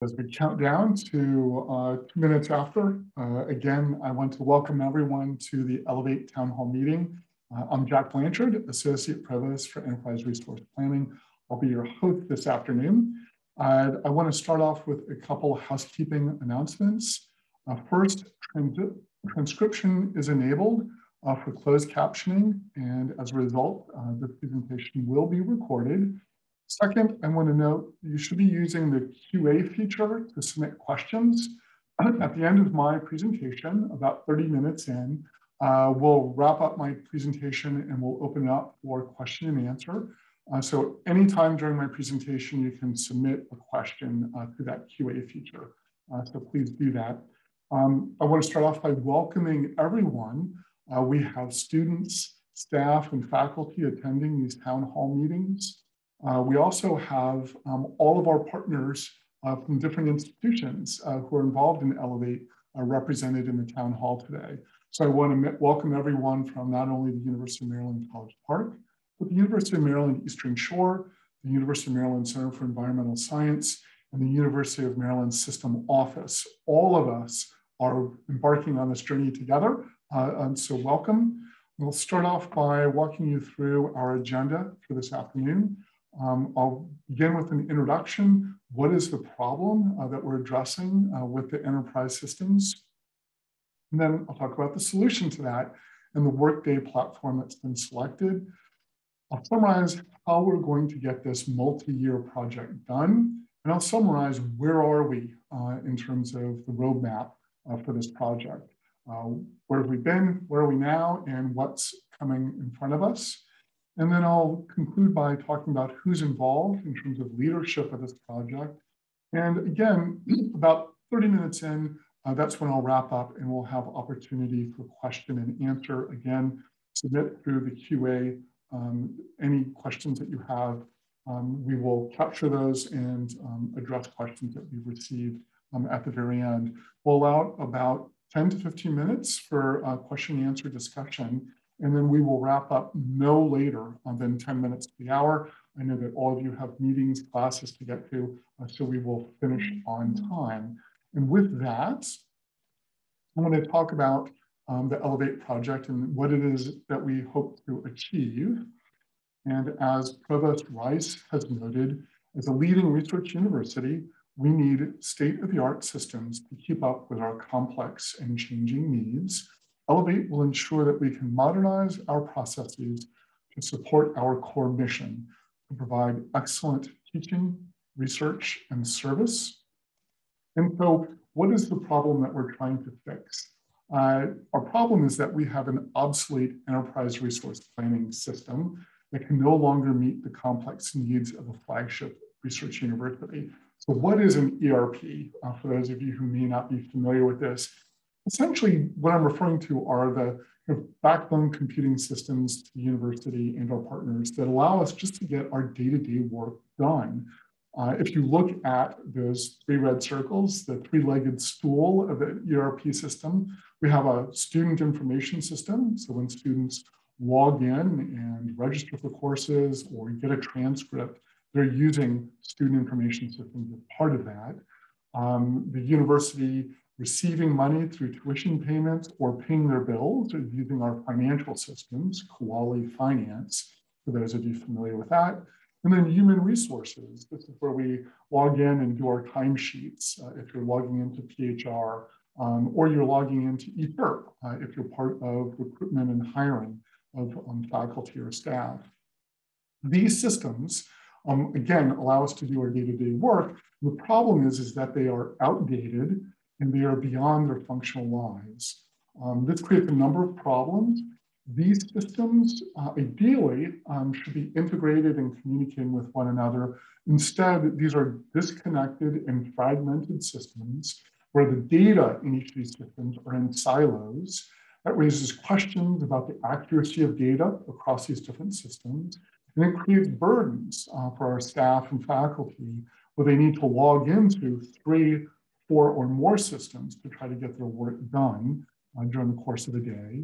As we count down to 2 minutes after, again, I want to welcome everyone to the Elevate Town Hall meeting. I'm Jack Blanchard, Associate Provost for Enterprise Resource Planning. I'll be your host this afternoon. I want to start off with a couple of housekeeping announcements. First, transcription is enabled for closed captioning, and as a result, the presentation will be recorded. Second, I want to note you should be using the QA feature to submit questions. At the end of my presentation, about 30 minutes in, we'll wrap up my presentation and we'll open it up for question and answer. So anytime during my presentation, you can submit a question through that QA feature. So please do that. I want to start off by welcoming everyone. We have students, staff, and faculty attending these town hall meetings. We also have all of our partners from different institutions who are involved in Elevate represented in the town hall today. So I want to welcome everyone from not only the University of Maryland College Park, but the University of Maryland Eastern Shore, the University of Maryland Center for Environmental Science, and the University of Maryland System Office. All of us are embarking on this journey together, and so welcome. We'll start off by walking you through our agenda for this afternoon. I'll begin with an introduction. What is the problem that we're addressing with the enterprise systems? And then I'll talk about the solution to that and the Workday platform that's been selected. I'll summarize how we're going to get this multi-year project done. And I'll summarize where are we in terms of the roadmap for this project. Where have we been, where are we now, and what's coming in front of us. And then I'll conclude by talking about who's involved in terms of leadership of this project. And again, about 30 minutes in, that's when I'll wrap up and we'll have opportunity for question and answer. Again, submit through the QA any questions that you have. We will capture those and address questions that we've received at the very end. We'll allow about 10 to 15 minutes for question and answer discussion. And then we will wrap up no later than 10 minutes to the hour. I know that all of you have meetings, classes to get to, so we will finish on time. And with that, I want to talk about the Elevate project and what it is that we hope to achieve. And as Provost Rice has noted, as a leading research university, we need state-of-the-art systems to keep up with our complex and changing needs. Elevate will ensure that we can modernize our processes to support our core mission to provide excellent teaching, research, and service. And so what is the problem that we're trying to fix? Our problem is that we have an obsolete enterprise resource planning system that can no longer meet the complex needs of a flagship research university. So what is an ERP? For those of you who may not be familiar with this, essentially, what I'm referring to are the backbone computing systems to the university and our partners that allow us just to get our day-to-day work done. If you look at those three red circles, the three-legged stool of the ERP system, we have a student information system. So when students log in and register for courses or get a transcript, they're using student information systems as part of that. The university receiving money through tuition payments or paying their bills or using our financial systems, Koali Finance, for those of you familiar with that. And then human resources. This is where we log in and do our timesheets if you're logging into PHR, or you're logging into ePERP if you're part of recruitment and hiring of faculty or staff. These systems, again, allow us to do our day-to-day work. The problem is that they are outdated and they are beyond their functional lives. This creates a number of problems. These systems, ideally, should be integrated and communicating with one another. Instead, these are disconnected and fragmented systems where the data in each of these systems are in silos. That raises questions about the accuracy of data across these different systems. And it creates burdens for our staff and faculty where they need to log into 3, 4, or more systems to try to get their work done during the course of the day.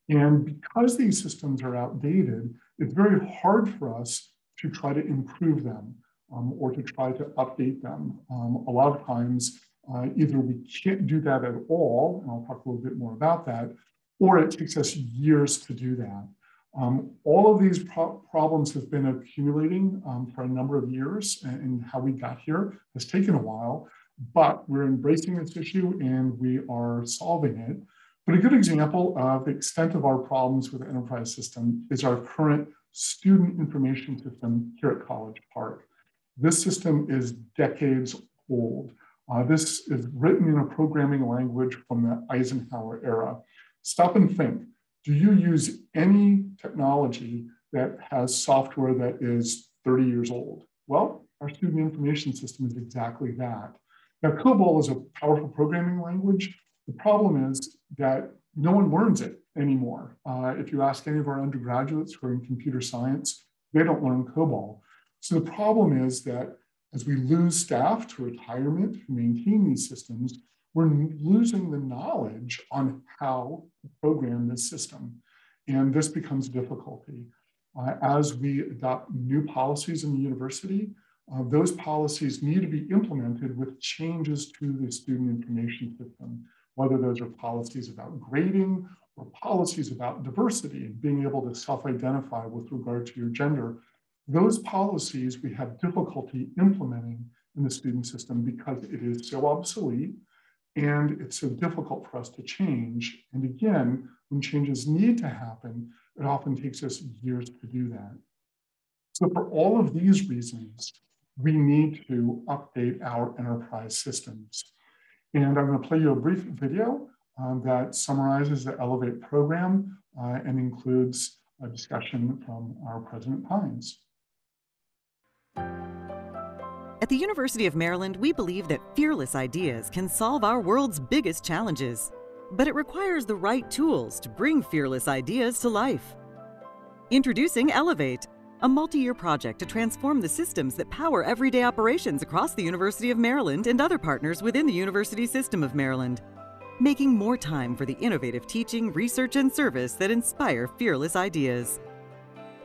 And because these systems are outdated, it's very hard for us to try to improve them. or to try to update them. A lot of times, either we can't do that at all, and I'll talk a little bit more about that, or it takes us years to do that. All of these problems have been accumulating for a number of years, and how we got here has taken a while, but we're embracing this issue and we are solving it. But a good example of the extent of our problems with the enterprise system is our current student information system here at College Park. This system is decades old. This is written in a programming language from the Eisenhower era. Stop and think. Do you use any technology that has software that is 30 years old? Well, our student information system is exactly that. Now, COBOL is a powerful programming language. The problem is that no one learns it anymore. If you ask any of our undergraduates who are in computer science, they don't learn COBOL. So the problem is that as we lose staff to retirement who maintain these systems, we're losing the knowledge on how to program this system. And this becomes a difficulty. As we adopt new policies in the university, those policies need to be implemented with changes to the student information system, whether those are policies about grading or policies about diversity and being able to self-identify with regard to your gender. Those policies we have difficulty implementing in the student system because it is so obsolete and it's so difficult for us to change. And again, when changes need to happen, it often takes us years to do that. So for all of these reasons, we need to update our enterprise systems. And I'm going to play you a brief video that summarizes the Elevate program and includes a discussion from our President Pines. At the University of Maryland, we believe that fearless ideas can solve our world's biggest challenges, but it requires the right tools to bring fearless ideas to life. Introducing Elevate, a multi-year project to transform the systems that power everyday operations across the University of Maryland and other partners within the University System of Maryland, making more time for the innovative teaching, research, and service that inspire fearless ideas.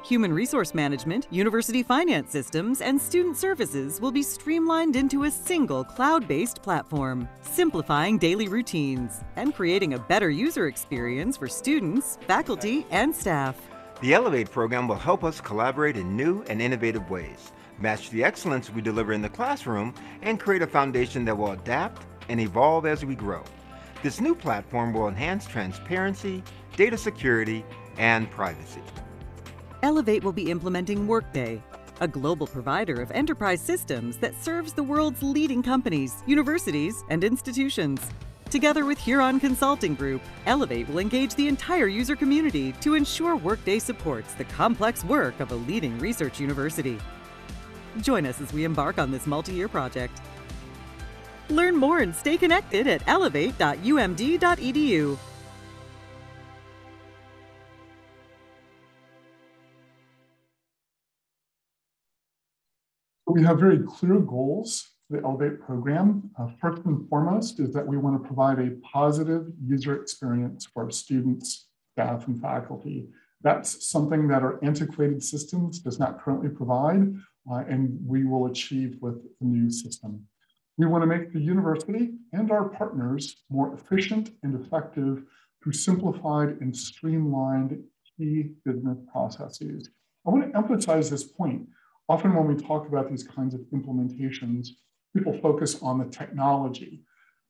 Human resource management, university finance systems, and student services will be streamlined into a single cloud-based platform, simplifying daily routines and creating a better user experience for students, faculty, and staff. The Elevate program will help us collaborate in new and innovative ways, match the excellence we deliver in the classroom, and create a foundation that will adapt and evolve as we grow. This new platform will enhance transparency, data security, and privacy. Elevate will be implementing Workday, a global provider of enterprise systems that serves the world's leading companies, universities, and institutions. Together with Huron Consulting Group, Elevate will engage the entire user community to ensure Workday supports the complex work of a leading research university. Join us as we embark on this multi-year project. Learn more and stay connected at elevate.umd.edu. We have very clear goals for the Elevate program. First and foremost is that we want to provide a positive user experience for our students, staff, and faculty. That's something that our antiquated systems does not currently provide, and we will achieve with the new system. We want to make the university and our partners more efficient and effective through simplified and streamlined key business processes. I want to emphasize this point. Often when we talk about these kinds of implementations, people focus on the technology.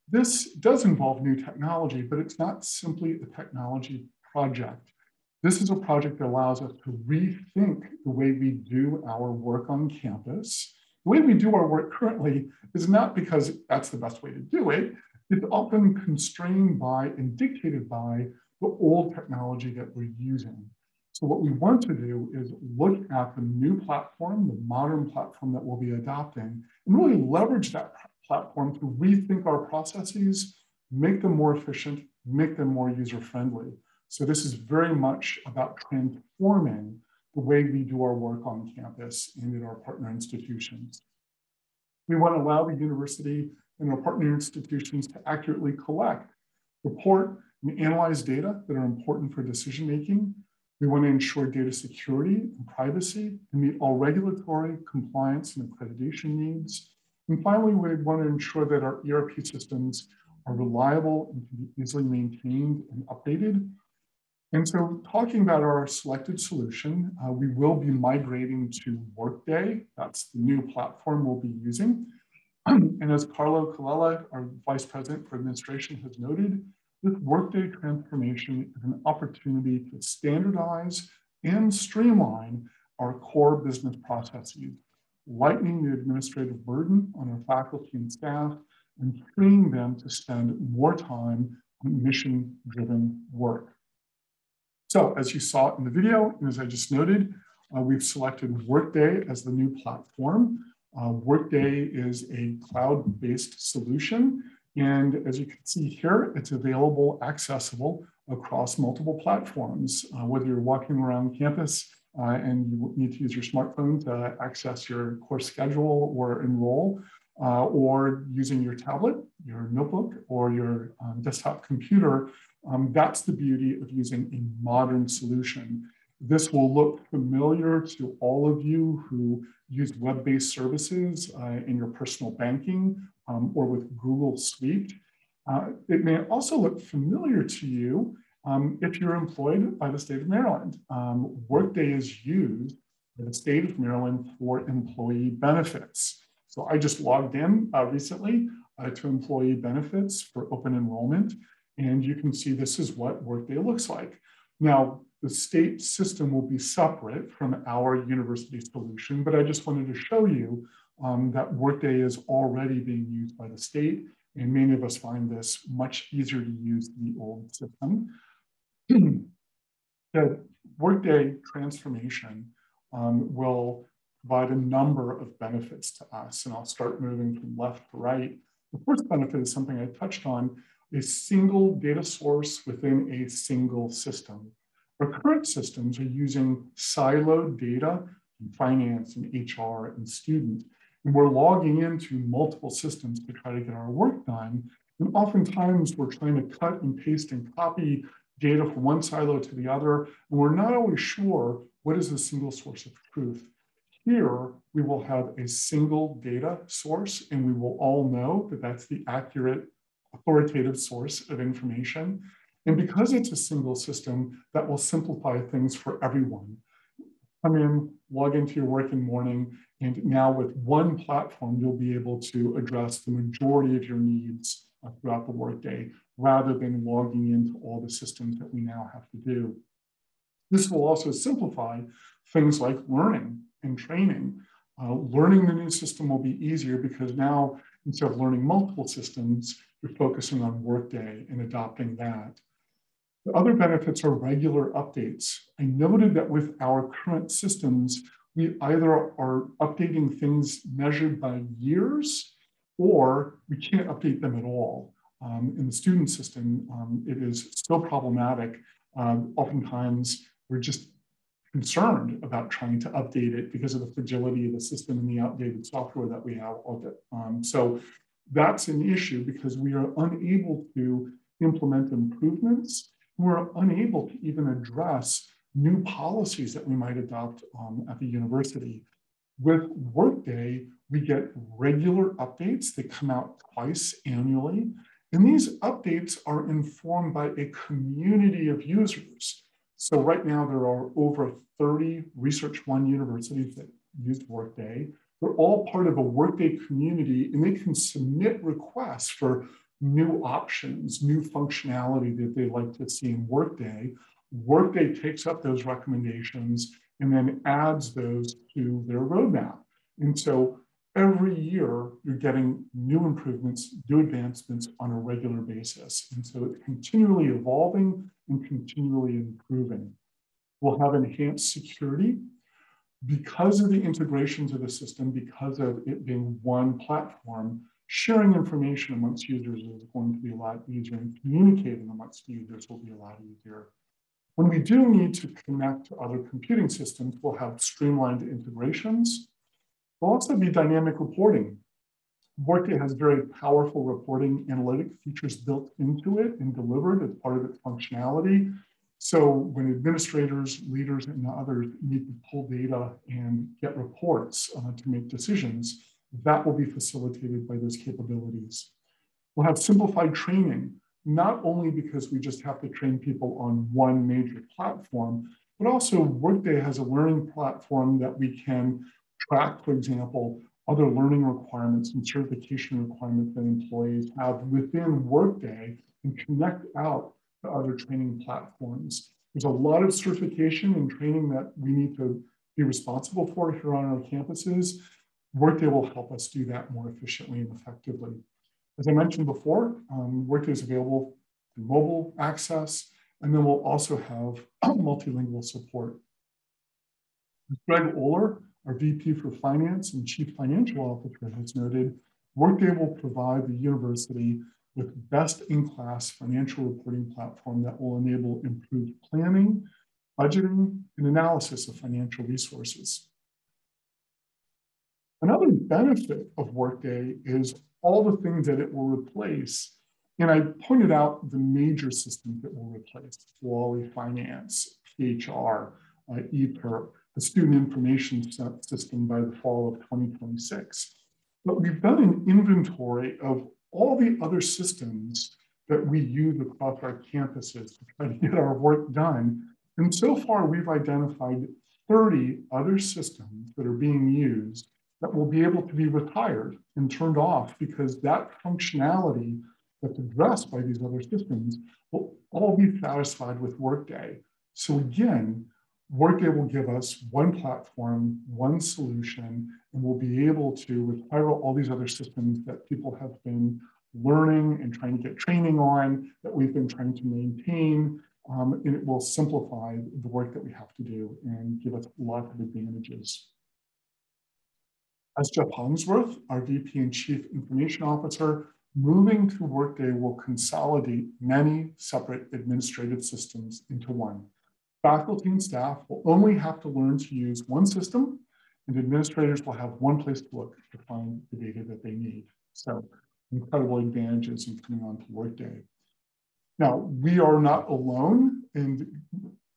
This does involve new technology, but it's not simply a technology project. This is a project that allows us to rethink the way we do our work on campus. The way we do our work currently is not because that's the best way to do it. It's often constrained by and dictated by the old technology that we're using. So what we want to do is look at the new platform, the modern platform that we'll be adopting, and really leverage that platform to rethink our processes, make them more efficient, make them more user-friendly. So this is very much about transforming the way we do our work on campus and in our partner institutions. We want to allow the university and our partner institutions to accurately collect, report, and analyze data that are important for decision-making. We want to ensure data security and privacy and meet all regulatory, compliance, and accreditation needs. And finally, we want to ensure that our ERP systems are reliable and can be easily maintained and updated. And so talking about our selected solution, we will be migrating to Workday. That's the new platform we'll be using. And as Carlo Colella, our Vice President for Administration, has noted, this Workday transformation is an opportunity to standardize and streamline our core business processes, lightening the administrative burden on our faculty and staff, and freeing them to spend more time on mission-driven work. So as you saw in the video, and as I just noted, we've selected Workday as the new platform. Workday is a cloud-based solution. And as you can see here, it's available, accessible across multiple platforms. Whether you're walking around campus and you need to use your smartphone to access your course schedule or enroll, or using your tablet, your notebook, or your desktop computer, that's the beauty of using a modern solution. This will look familiar to all of you who use web-based services in your personal banking or with Google Suite. It may also look familiar to you if you're employed by the state of Maryland. Workday is used by the state of Maryland for employee benefits. So I just logged in recently to employee benefits for open enrollment. And you can see this is what Workday looks like. Now, the state system will be separate from our university solution, but I just wanted to show you that Workday is already being used by the state, and many of us find this much easier to use than the old system. The Workday transformation will provide a number of benefits to us, and I'll start moving from left to right. The first benefit is something I touched on, a single data source within a single system. Our current systems are using siloed data in finance and HR and student, and we're logging into multiple systems to try to get our work done. And oftentimes we're trying to cut and paste and copy data from one silo to the other, and we're not always sure what is the single source of truth. Here, we will have a single data source, and we will all know that that's the accurate, authoritative source of information. And because it's a single system, that will simplify things for everyone. Come in, log into your work in the morning, and now with one platform, you'll be able to address the majority of your needs throughout the workday, rather than logging into all the systems that we now have to do. This will also simplify things like learning and training. Learning the new system will be easier because now, instead of learning multiple systems, you're focusing on Workday and adopting that. The other benefits are regular updates. I noted that with our current systems, we either are updating things measured by years, or we can't update them at all. In the student system, it is so problematic. Oftentimes, we're just concerned about trying to update it because of the fragility of the system and the outdated software that we have of it. So that's an issue because we are unable to implement improvements. We're unable to even address new policies that we might adopt at the university. With Workday, we get regular updates that come out twice annually. And these updates are informed by a community of users. So right now there are over 30 Research One universities that use Workday. They're all part of a Workday community, and they can submit requests for new options, new functionality that they'd like to see in Workday. Workday takes up those recommendations and then adds those to their roadmap. And so every year you're getting new improvements, new advancements on a regular basis. And so it's continually evolving and continually improving. We'll have enhanced security because of the integrations of the system, because of it being one platform. Sharing information amongst users is going to be a lot easier, and communicating amongst users will be a lot easier. When we do need to connect to other computing systems, we'll have streamlined integrations. There'll also be dynamic reporting. Workday has very powerful reporting analytic features built into it and delivered as part of its functionality. So when administrators, leaders, and others need to pull data and get reports to make decisions, that will be facilitated by those capabilities. We'll have simplified training, not only because we just have to train people on one major platform, but also Workday has a learning platform that we can track, for example, other learning requirements and certification requirements that employees have within Workday and connect out to other training platforms. There's a lot of certification and training that we need to be responsible for here on our campuses. Workday will help us do that more efficiently and effectively. As I mentioned before, Workday is available through mobile access, and then we'll also have multilingual support. As Greg Oler, our VP for Finance and Chief Financial Officer, has noted, Workday will provide the university with best-in-class financial reporting platform that will enable improved planning, budgeting, and analysis of financial resources. Another benefit of Workday is all the things that it will replace. And I pointed out the major systems that will replace: Quality Finance, PHR, ePERP, the Student Information System by the fall of 2026. But we've done an inventory of all the other systems that we use across our campuses to try to get our work done. And so far, we've identified 30 other systems that are being used that will be able to be retired and turned off, because that functionality that's addressed by these other systems will all be satisfied with Workday. So again, Workday will give us one platform, one solution, and we'll be able to retire all these other systems that people have been learning and trying to get training on, that we've been trying to maintain, and it will simplify the work that we have to do and give us lots of advantages. As Jeff Hollingsworth, our VP and Chief Information Officer, moving to Workday will consolidate many separate administrative systems into one. Faculty and staff will only have to learn to use one system, and administrators will have one place to look to find the data that they need. So incredible advantages in coming on to Workday. Now, we are not alone in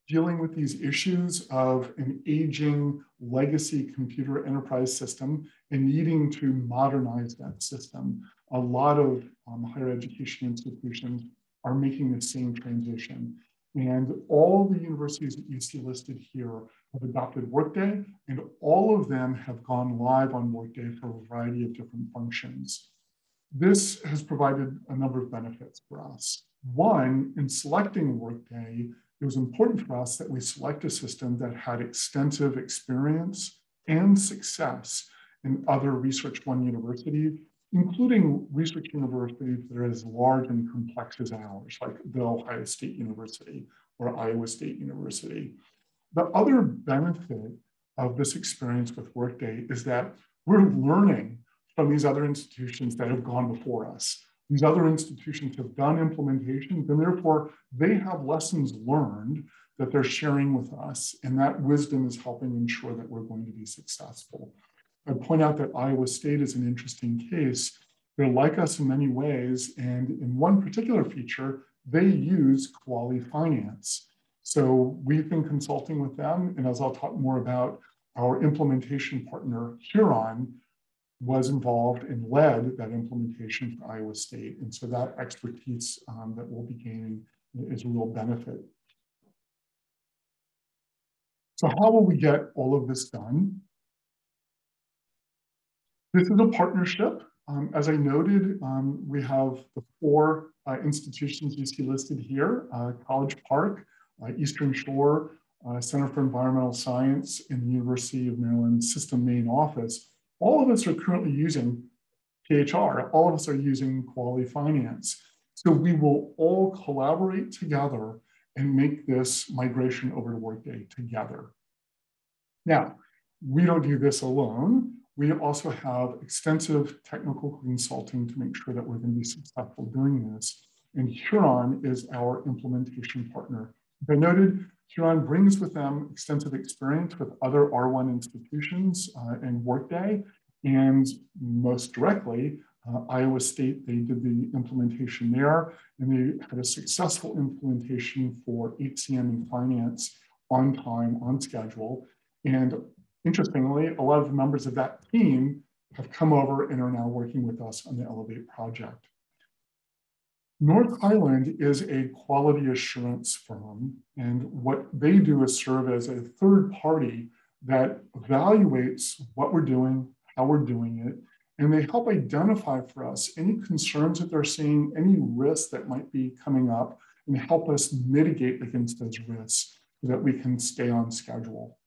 dealing with these issues of an aging legacy computer enterprise system and needing to modernize that system. A lot of higher education institutions are making the same transition. And all the universities that you see listed here have adopted Workday, and all of them have gone live on Workday for a variety of different functions. This has provided a number of benefits for us. One, in selecting Workday, it was important for us that we select a system that had extensive experience and success in other Research One universities, including research universities that are as large and complex as ours, like the Ohio State University or Iowa State University. The other benefit of this experience with Workday is that we're learning from these other institutions that have gone before us. These other institutions have done implementations, and therefore they have lessons learned that they're sharing with us, and that wisdom is helping ensure that we're going to be successful. I'd point out that Iowa State is an interesting case. They're like us in many ways, and in one particular feature, they use Quality Finance. So we've been consulting with them, and as I'll talk more about, our implementation partner, Huron, was involved and led that implementation for Iowa State. And so that expertise that we'll be gaining is a real benefit. So how will we get all of this done? This is a partnership. As I noted, we have the four institutions you see listed here: College Park, Eastern Shore, Center for Environmental Science, and the University of Maryland System Main Office. All of us are currently using PHR. All of us are using Quality Finance. So we will all collaborate together and make this migration over to Workday together. Now, we don't do this alone. We also have extensive technical consulting to make sure that we're going to be successful doing this. And Huron is our implementation partner. As I noted, Huron brings with them extensive experience with other R1 institutions and Workday, and most directly, Iowa State, they did the implementation there, and they had a successful implementation for HCM and finance on time, on schedule. And interestingly, a lot of the members of that team have come over and are now working with us on the Elevate project. North Island is a quality assurance firm, and what they do is serve as a third party that evaluates what we're doing, how we're doing it, and they help identify for us any concerns that they're seeing, any risks that might be coming up, and help us mitigate against those risks so that we can stay on schedule.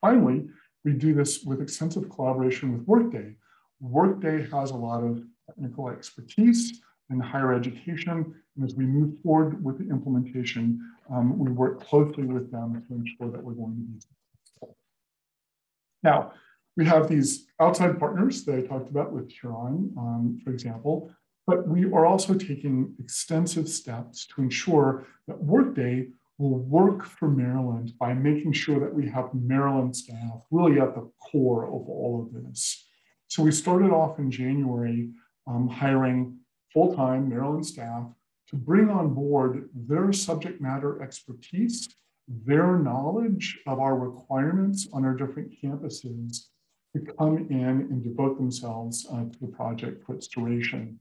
Finally, we do this with extensive collaboration with Workday. Workday has a lot of technical expertise in higher education, and as we move forward with the implementation, we work closely with them to ensure that we're going to be successful. Now, we have these outside partners that I talked about with Huron, for example, but we are also taking extensive steps to ensure that Workday will work for Maryland by making sure that we have Maryland staff really at the core of all of this. So we started off in January hiring full-time Maryland staff to bring on board their subject matter expertise, their knowledge of our requirements on our different campuses to come in and devote themselves to the project for its duration.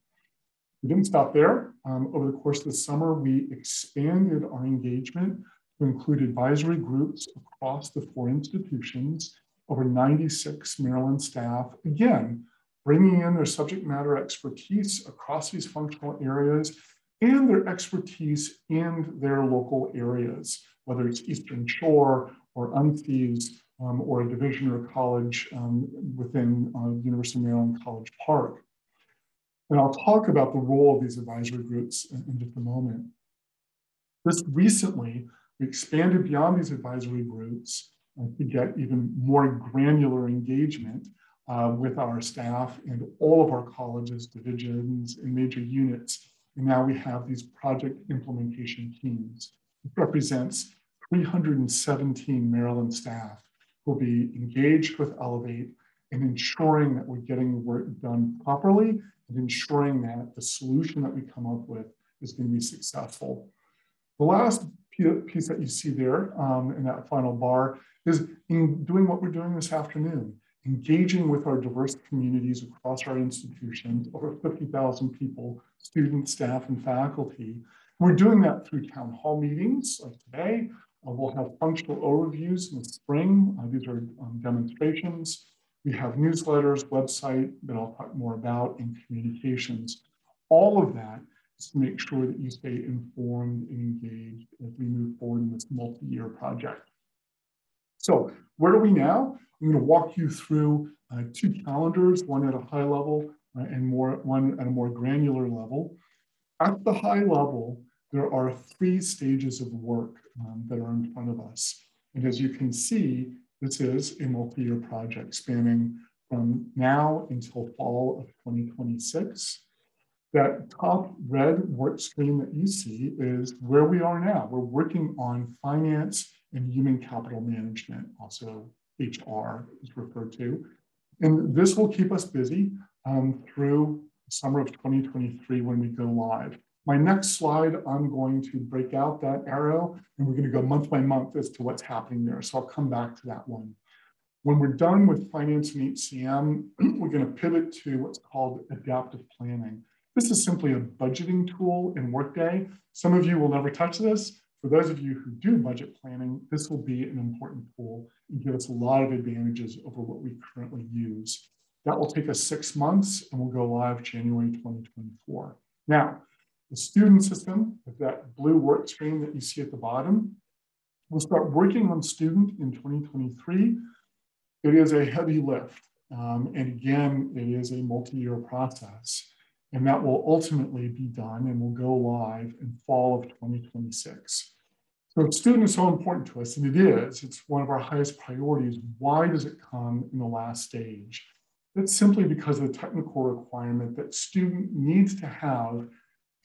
We didn't stop there. Over the course of the summer, we expanded our engagement to include advisory groups across the 4 institutions, over 96 Maryland staff, again, bringing in their subject matter expertise across these functional areas and their expertise in their local areas, whether it's Eastern Shore or UNFES or a division or a college within University of Maryland College Park. And I'll talk about the role of these advisory groups in just a moment. Just recently, we expanded beyond these advisory groups to get even more granular engagement with our staff and all of our colleges, divisions, and major units. And now we have these project implementation teams. It represents 317 Maryland staff who will be engaged with Elevate and ensuring that we're getting the work done properly and ensuring that the solution that we come up with is going to be successful. The last piece that you see there in that final bar is in doing what we're doing this afternoon, engaging with our diverse communities across our institutions, over 50,000 people, students, staff, and faculty. We're doing that through town hall meetings like today. We'll have functional overviews in the spring. These are demonstrations. We have newsletters, website that I'll talk more about, and communications. All of that is to make sure that you stay informed and engaged as we move forward in this multi-year project. So where are we now? I'm going to walk you through 2 calendars, one at a high level and one at a more granular level. At the high level, there are 3 stages of work that are in front of us. And as you can see, this is a multi-year project spanning from now until fall of 2026. That top red work stream that you see is where we are now. We're working on finance and human capital management, also HR is referred to. And this will keep us busy through the summer of 2023 when we go live. My next slide, I'm going to break out that arrow and we're going to go month by month as to what's happening there. So I'll come back to that one. When we're done with finance and HCM, we're going to pivot to what's called adaptive planning. This is simply a budgeting tool in Workday. Some of you will never touch this. For those of you who do budget planning, this will be an important tool and give us a lot of advantages over what we currently use. That will take us 6 months and we'll go live January 2024. Now, the student system, with that blue work stream that you see at the bottom, we'll start working on student in 2023. It is a heavy lift. And again, it is a multi-year process. And that will ultimately be done and will go live in fall of 2026. So student is so important to us, and it is. It's one of our highest priorities. Why does it come in the last stage? That's simply because of the technical requirement that student needs to have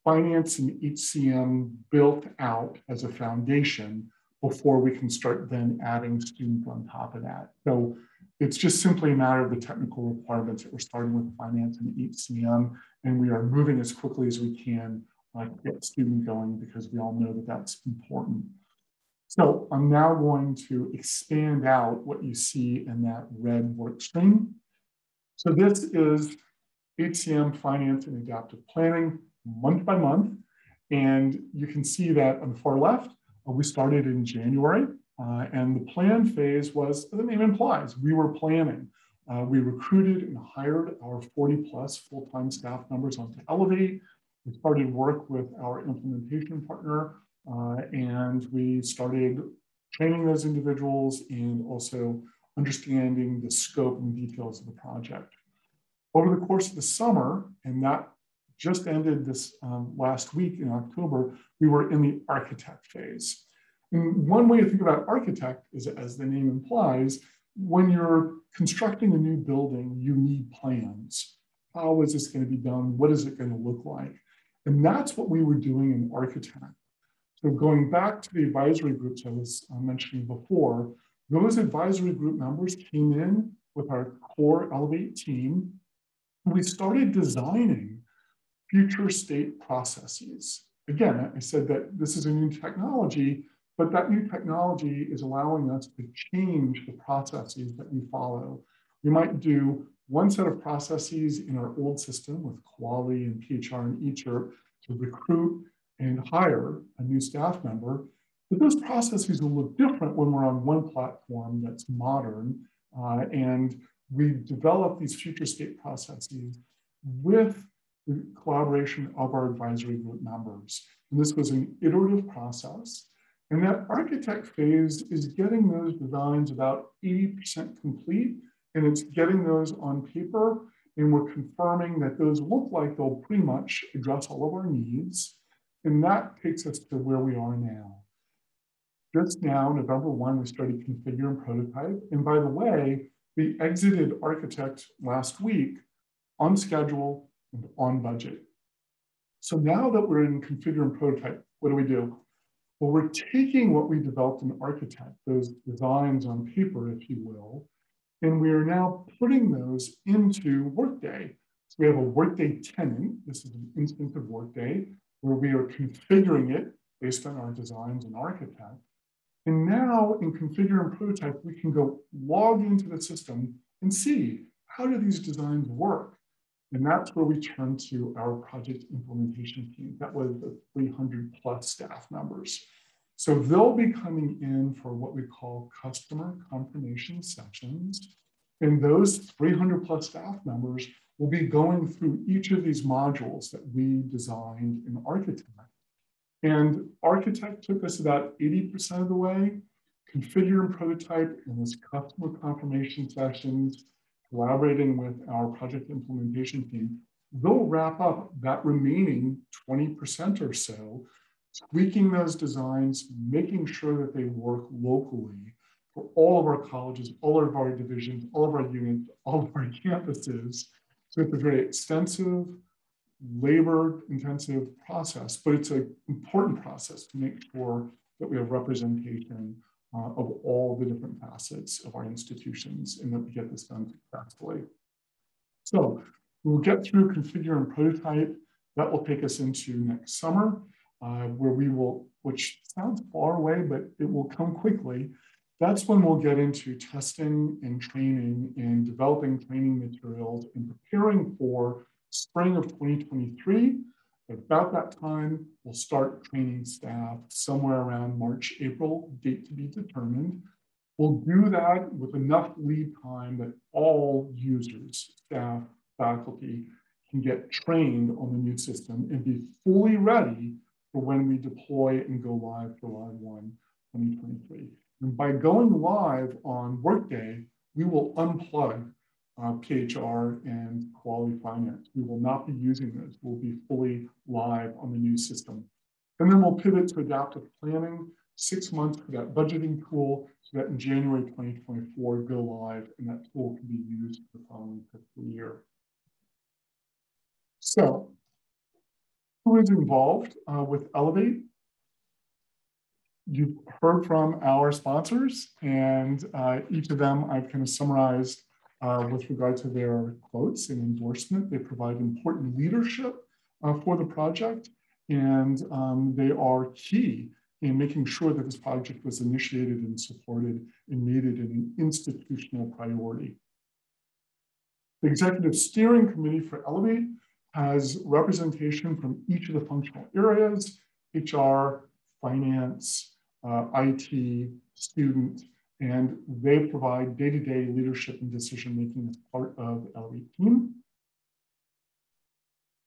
finance and HCM built out as a foundation before we can start then adding student on top of that. So It's just simply a matter of the technical requirements that we're starting with finance and HCM, and we are moving as quickly as we can to get the student going because we all know that that's important. So I'm now going to expand out what you see in that red work stream. So this is HCM, finance, and adaptive planning month by month. And you can see that on the far left, we started in January. And the plan phase was, as the name implies, we were planning. We recruited and hired our 40+ full-time staff members onto Elevate. We started work with our implementation partner, and we started training those individuals and also understanding the scope and details of the project. Over the course of the summer, and that just ended this last week in October, we were in the architect phase. And one way to think about architect is, as the name implies, when you're constructing a new building, you need plans. How is this going to be done? What is it going to look like? And that's what we were doing in architect. So going back to the advisory groups I was mentioning before, those advisory group members came in with our core Elevate team. We started designing future state processes. Again, I said that this is a new technology, but that new technology is allowing us to change the processes that we follow. We might do one set of processes in our old system with quality and PHR and ECHR to recruit and hire a new staff member, but those processes will look different when we're on one platform that's modern, and we develop these future state processes with the collaboration of our advisory group members. And this was an iterative process. And that architect phase is getting those designs about 80% complete, and it's getting those on paper, and we're confirming that those look like they'll pretty much address all of our needs. And that takes us to where we are now. Just now, November 1, we started configure and prototype. And by the way, we exited architect last week on schedule and on budget. So now that we're in configure and prototype, what do? Well, we're taking what we developed in architect, those designs on paper, if you will, and we are now putting those into Workday. So we have a Workday tenant. This is an instance of Workday where we are configuring it based on our designs and architect. And now in configure and prototype, we can go log into the system and see, how do these designs work? And that's where we turn to our project implementation team. That was the 300+ staff members. So they'll be coming in for what we call customer confirmation sessions. And those 300+ staff members will be going through each of these modules that we designed in architect. And architect took us about 80% of the way. Configure and prototype in this customer confirmation sessions, collaborating with our project implementation team, they'll wrap up that remaining 20% or so, tweaking those designs, making sure that they work locally for all of our colleges, all of our divisions, all of our units, all of our campuses. So it's a very extensive, labor-intensive process, but it's an important process to make sure that we have representation of all the different facets of our institutions and that we get this done successfully. So we'll get through configure and prototype. That will take us into next summer, where we will, which sounds far away, but it will come quickly. That's when we'll get into testing and training and developing training materials and preparing for spring of 2023. At about that time, we'll start training staff somewhere around March, April, date to be determined. We'll do that with enough lead time that all users, staff, faculty, can get trained on the new system and be fully ready for when we deploy and go live July 1, 2023. And by going live on Workday, we will unplug PHR and quality finance. We will not be using those. We'll be fully live on the new system. And then we'll pivot to adaptive planning, 6 months for that budgeting tool, so that in January 2024, go live, and that tool can be used for the following fiscal year. So, who is involved with Elevate? You've heard from our sponsors, and each of them I've kind of summarized with regard to their quotes and endorsement. They provide important leadership for the project, and they are key in making sure that this project was initiated and supported and made it an institutional priority. The Executive Steering Committee for Elevate has representation from each of the functional areas: HR, finance, IT, student, and they provide day-to-day leadership and decision-making as part of the Elevate team.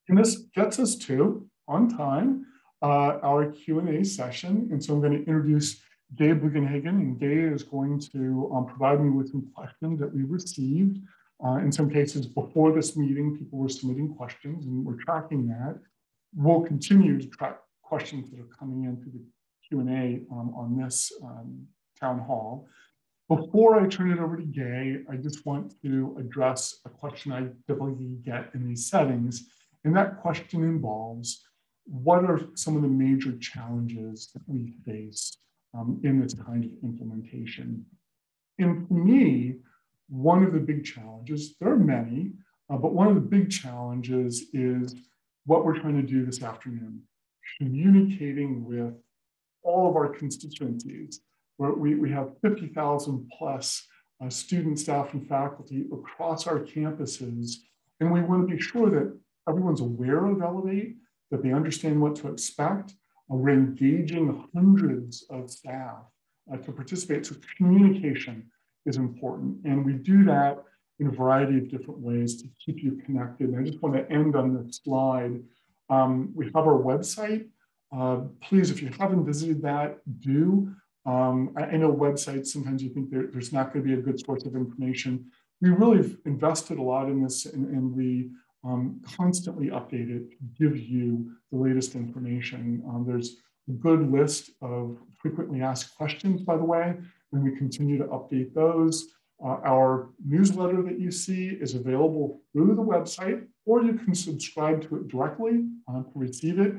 And this gets us to, on time, our Q&A session. And so I'm going to introduce Gay Bugenhagen, and Gay is going to provide me with some questions that we received. In some cases, before this meeting, people were submitting questions, and we're tracking that. We'll continue to track questions that are coming in through the Q&A on this town hall. Before I turn it over to Gay, I just want to address a question I typically get in these settings. And that question involves, what are some of the major challenges that we face in this kind of implementation? And for me, one of the big challenges, there are many, but one of the big challenges is what we're trying to do this afternoon, communicating with all of our constituencies, where we have 50,000 plus students, staff, and faculty across our campuses. And we want to be sure that everyone's aware of Elevate, that they understand what to expect. We're engaging hundreds of staff to participate. So communication is important. And we do that in a variety of different ways to keep you connected. And I just want to end on this slide. We have our website. Please, if you haven't visited that, do. I know websites, sometimes you think there's not going to be a good source of information. We really have invested a lot in this, and we constantly update it to give you the latest information. There's a good list of frequently asked questions, by the way, and we continue to update those. Our newsletter that you see is available through the website, or you can subscribe to it directly to receive it.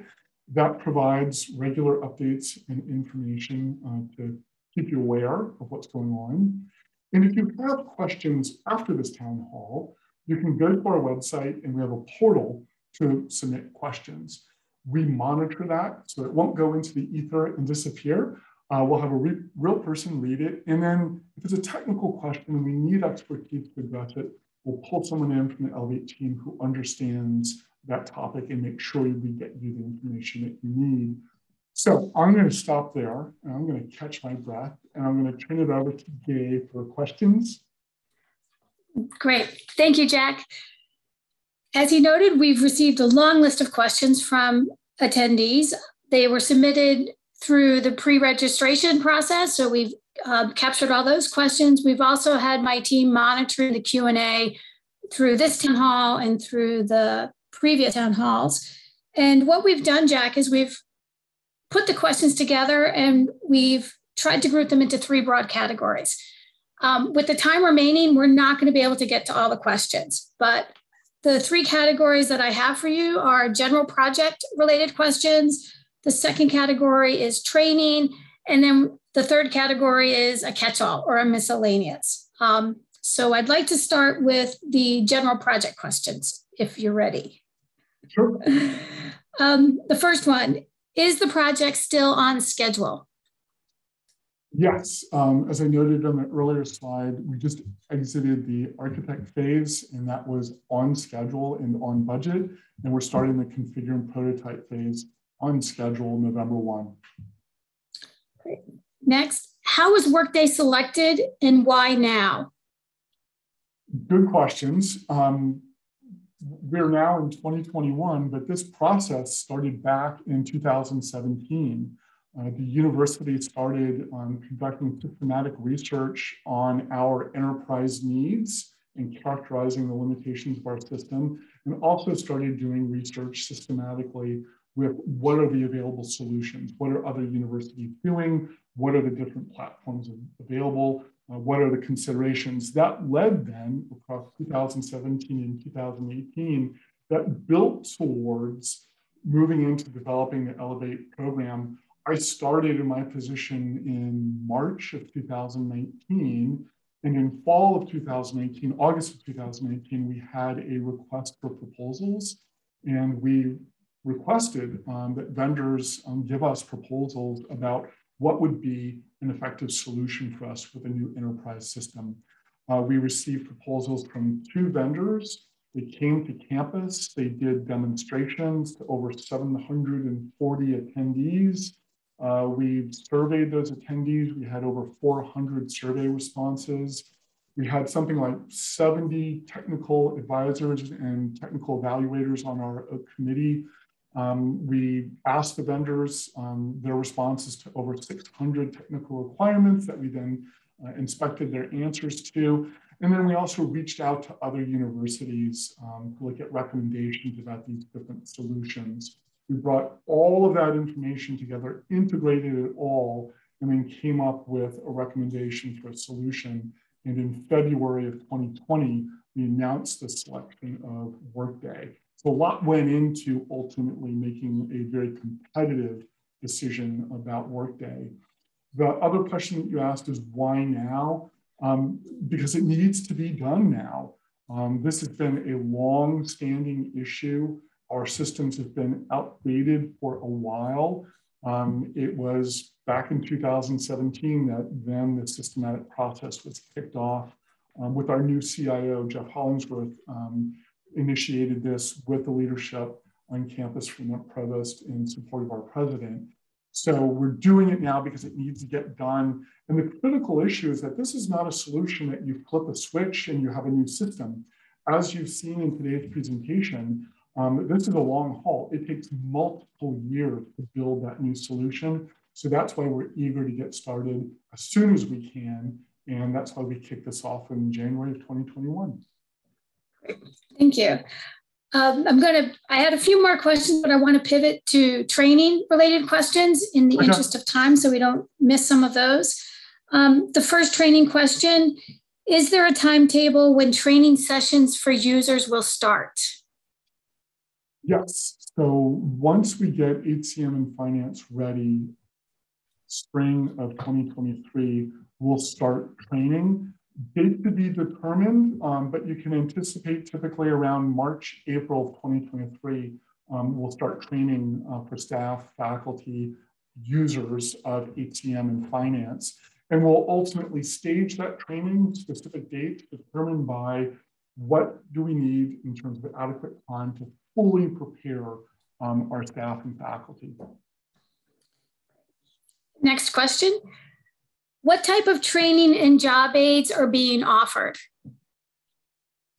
That provides regular updates and information to keep you aware of what's going on. And if you have questions after this town hall, you can go to our website, and we have a portal to submit questions. We monitor that, so it won't go into the ether and disappear. We'll have a real person read it. And then if it's a technical question and we need expertise to address it, we'll pull someone in from the Elevate team who understands that topic and make sure we get you the information that you need. So I'm going to stop there, and I'm going to catch my breath, and I'm going to turn it over to Gay for questions. Great. Thank you, Jack. As he noted, we've received a long list of questions from attendees. They were submitted through the pre-registration process, so we've captured all those questions. We've also had my team monitoring the Q&A through this town hall and through the previous town halls. And what we've done, Jack, is we've put the questions together, and we've tried to group them into three broad categories. With the time remaining, we're not going to be able to get to all the questions, but the three categories that I have for you are general project related questions. The second category is training. And then the third category is a catch-all or a miscellaneous. So I'd like to start with the general project questions, if you're ready. Sure. The first one, is the project still on schedule? Yes, as I noted on the earlier slide, we just exited the architect phase, and that was on schedule and on budget. And we're starting the configure and prototype phase on schedule November 1. Great. Next, how was Workday selected and why now? Good questions. We're now in 2021, but this process started back in 2017. The university started conducting systematic research on our enterprise needs and characterizing the limitations of our system, and also started doing research systematically with what are the available solutions, what are other universities doing, what are the different platforms available, what are the considerations. That led then across 2017 and 2018, that built towards moving into developing the Elevate program. I started in my position in March of 2019, and in fall of 2018, August of 2018, we had a request for proposals, and we requested that vendors give us proposals about what would be an effective solution for us with a new enterprise system. We received proposals from 2 vendors. They came to campus, they did demonstrations to over 740 attendees. We surveyed those attendees. We had over 400 survey responses. We had something like 70 technical advisors and technical evaluators on our committee. We asked the vendors their responses to over 600 technical requirements that we then inspected their answers to. And then we also reached out to other universities to look at recommendations about these different solutions. We brought all of that information together, integrated it all, and then came up with a recommendation for a solution. And in February of 2020, we announced the selection of Workday. So a lot went into ultimately making a very competitive decision about Workday. The other question that you asked is why now? Because it needs to be done now. This has been a long-standing issue. Our systems have been outdated for a while. It was back in 2017 that then the systematic process was kicked off with our new CIO, Jeff Hollingsworth, initiated this with the leadership on campus from the provost in support of our president. So we're doing it now because it needs to get done. And the critical issue is that this is not a solution that you flip a switch and you have a new system. As you've seen in today's presentation, this is a long haul. It takes multiple years to build that new solution. So that's why we're eager to get started as soon as we can. And that's why we kicked this off in January of 2021. Thank you. I had a few more questions, but I want to pivot to training related questions in the interest of time so we don't miss some of those. The first training question, is there a timetable when training sessions for users will start? Yes. So once we get HCM and finance ready, spring of 2023, we'll start training. Date to be determined, but you can anticipate typically around March, April of 2023, we'll start training for staff, faculty, users of HCM and finance. And we'll ultimately stage that training, specific date determined by what do we need in terms of adequate time to fully prepare our staff and faculty. Next question. What type of training and job aids are being offered?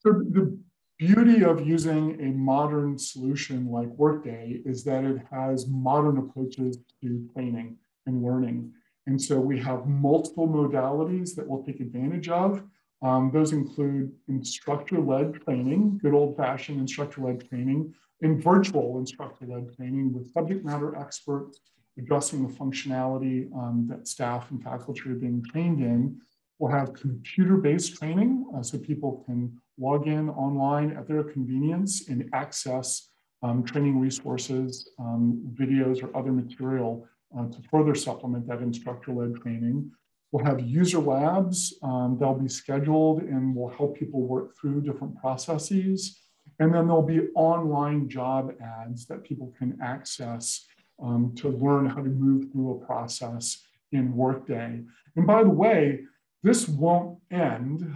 So the beauty of using a modern solution like Workday is that it has modern approaches to training and learning. And so we have multiple modalities that we'll take advantage of. Those include instructor-led training, good old-fashioned instructor-led training, and virtual instructor-led training with subject matter experts addressing the functionality that staff and faculty are being trained in. We'll have computer-based training, so people can log in online at their convenience and access training resources, videos, or other material to further supplement that instructor-led training. We'll have user labs. They'll be scheduled and will help people work through different processes. And then there'll be online job ads that people can access to learn how to move through a process in Workday. And by the way, this won't end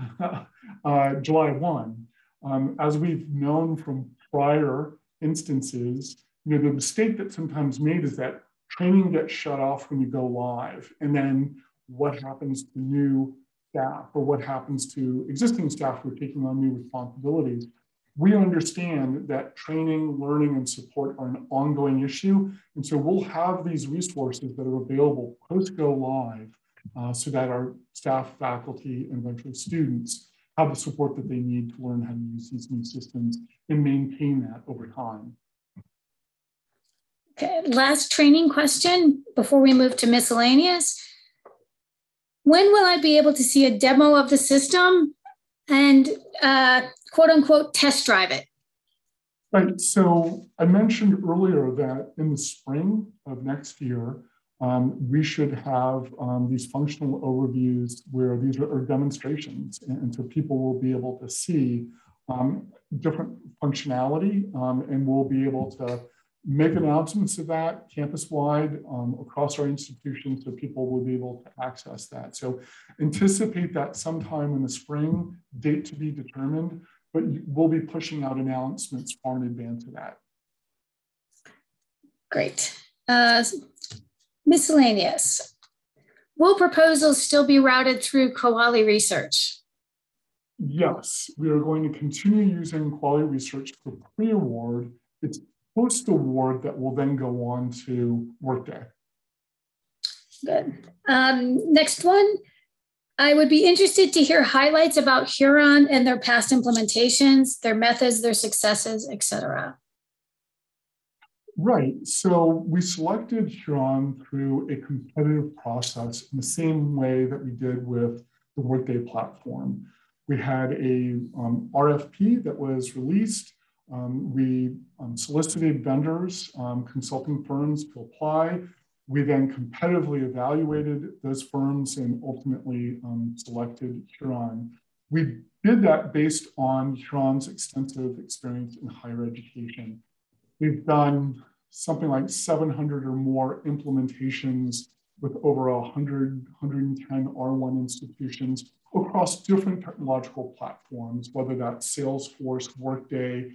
July 1. As we've known from prior instances, the mistake that's sometimes made is that training gets shut off when you go live. And then what happens to new staff or what happens to existing staff who are taking on new responsibilities? We understand that training, learning, and support are an ongoing issue. And so we'll have these resources that are available post-go live so that our staff, faculty, and eventually students have the support that they need to learn how to use these new systems and maintain that over time. Okay, last training question before we move to miscellaneous. When will I be able to see a demo of the system and quote unquote test drive it? Right, so I mentioned earlier that in the spring of next year, we should have these functional overviews where these are demonstrations, and so people will be able to see different functionality, and we'll be able to make announcements of that campus-wide across our institution so people will be able to access that. So anticipate that sometime in the spring, date to be determined, but we'll be pushing out announcements far in advance of that. Great. Miscellaneous. Will proposals still be routed through Quality Research? Yes, we are going to continue using Quality Research for pre-award. It's post-award that will then go on to Workday. Good. Next one. I would be interested to hear highlights about Huron and their past implementations, their methods, their successes, et cetera. Right. So we selected Huron through a competitive process in the same way that we did with the Workday platform. We had a RFP that was released. We solicited vendors, consulting firms to apply. We then competitively evaluated those firms and ultimately selected Huron. We did that based on Huron's extensive experience in higher education. We've done something like 700 or more implementations with over 100, 110 R1 institutions across different technological platforms, whether that's Salesforce, Workday,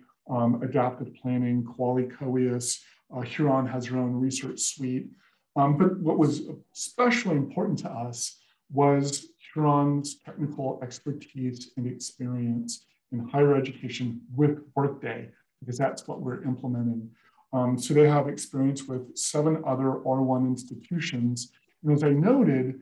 Adaptive Planning, Quality Coeus. Huron has their own research suite. But what was especially important to us was Huron's technical expertise and experience in higher education with Workday, because that's what we're implementing. So they have experience with 7 other R1 institutions. And as I noted,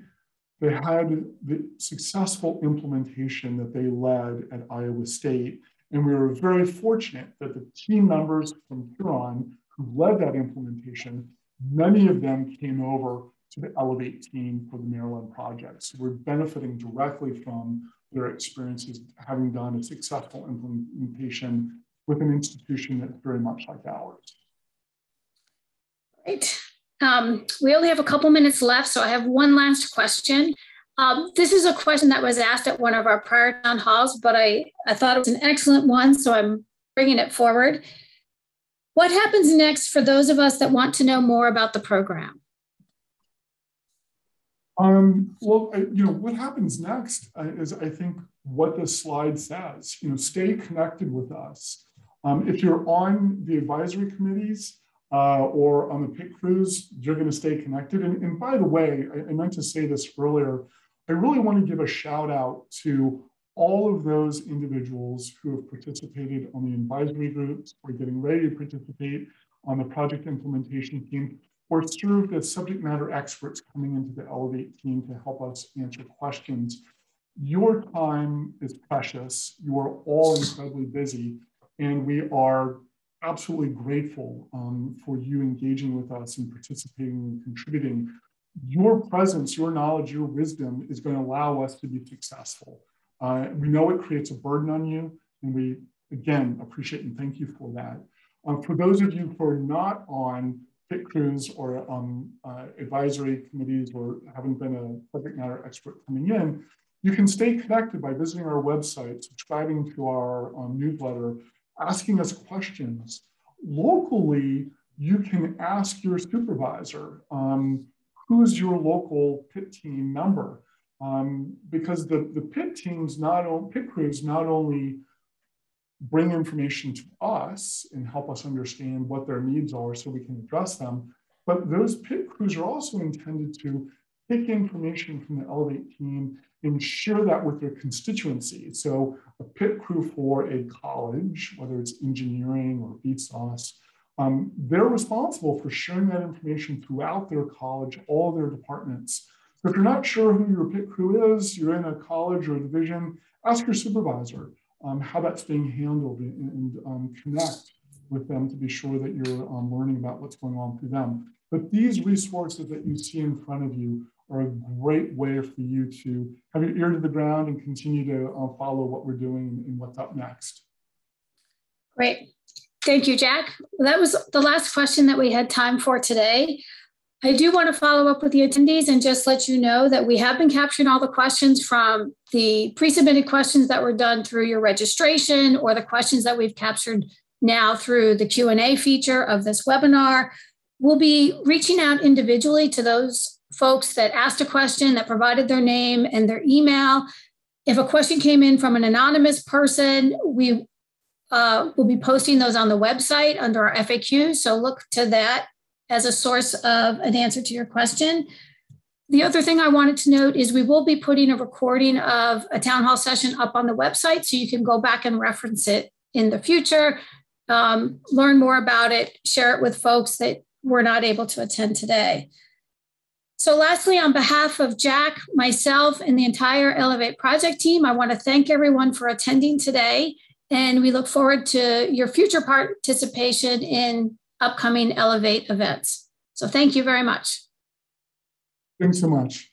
they had the successful implementation that they led at Iowa State. And we were very fortunate that the team members from Huron who led that implementation, many of them came over to the Elevate team for the Maryland project. So we're benefiting directly from their experiences having done a successful implementation with an institution that's very much like ours. Great. We only have a couple minutes left, so I have one last question. This is a question that was asked at one of our prior town halls, but I thought it was an excellent one, so I'm bringing it forward. What happens next for those of us that want to know more about the program? Well, what happens next is, I think, what this slide says. Stay connected with us. If you're on the advisory committees or on the PIT crews, you're going to stay connected. And by the way, I meant to say this earlier. I really want to give a shout out to all of those individuals who have participated on the advisory groups or getting ready to participate on the project implementation team, or served as subject matter experts coming into the Elevate team to help us answer questions. Your time is precious. You are all incredibly busy, and we are absolutely grateful for you engaging with us and participating and contributing. Your presence, your knowledge, your wisdom is going to allow us to be successful. We know it creates a burden on you, and we, again, appreciate and thank you for that. For those of you who are not on PIT crews or advisory committees or haven't been a subject matter expert coming in, you can stay connected by visiting our website, subscribing to our newsletter, asking us questions. Locally, you can ask your supervisor, who's your local PIT team member? Because the PIT teams, PIT crews not only bring information to us and help us understand what their needs are so we can address them, but those PIT crews are also intended to take information from the Elevate team and share that with their constituency. So a PIT crew for a college, whether it's engineering or BSOS, they're responsible for sharing that information throughout their college, all their departments. So if you're not sure who your PIT crew is, you're in a college or a division, ask your supervisor how that's being handled and connect with them to be sure that you're learning about what's going on through them. But these resources that you see in front of you are a great way for you to have your ear to the ground and continue to follow what we're doing and what's up next. Great. Thank you, Jack. That was the last question that we had time for today. I do want to follow up with the attendees and just let you know that we have been capturing all the questions from the pre-submitted questions that were done through your registration or the questions that we've captured now through the Q&A feature of this webinar. We'll be reaching out individually to those folks that asked a question, that provided their name and their email. If a question came in from an anonymous person, we will be posting those on the website under our FAQ. So look to that as a source of an answer to your question. The other thing I wanted to note is we will be putting a recording of a town hall session up on the website so you can go back and reference it in the future, learn more about it, share it with folks that were not able to attend today. So lastly, on behalf of Jack, myself, and the entire Elevate project team, I want to thank everyone for attending today, and we look forward to your future participation in upcoming Elevate events. So thank you very much. Thanks so much.